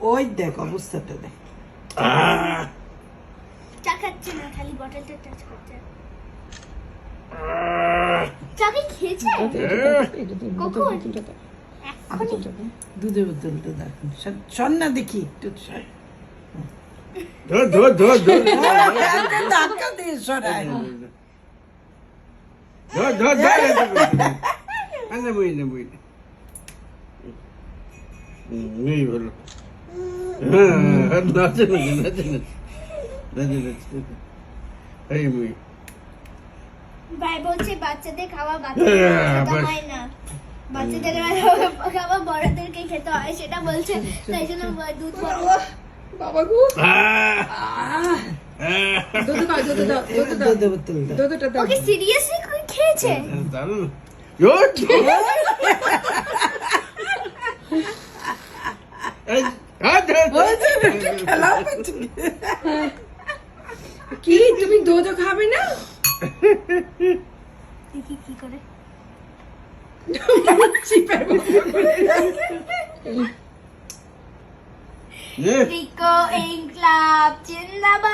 ওই দেখ অবস্থাটা দেখ। চা খাচ্ছে না, খালি বটলটা টাচ করছে। চা কি খেয়েছে? কখন? এক্ষুনি? দুধের বোতলটা দেখ, শোন না দেখি একটু শোন। ধাক্কা দিয়ে সরাই। ভাই বলছে বাচ্চাদের খাওয়া বাচ্চাদের খেতে হয় না, বাচ্চাদের খাওয়া বড়দেরকে খেতে হয়, সেটা বলছে। তাই জন্য দুধ বাবা গো, দুধের বোতলটা ওকে সিরিয়াসলি খেয়েছে। কি তুমি দুধও খাবে না? দেখি কি করে। রিকো ইনক্লাব জিন্দাবাদ।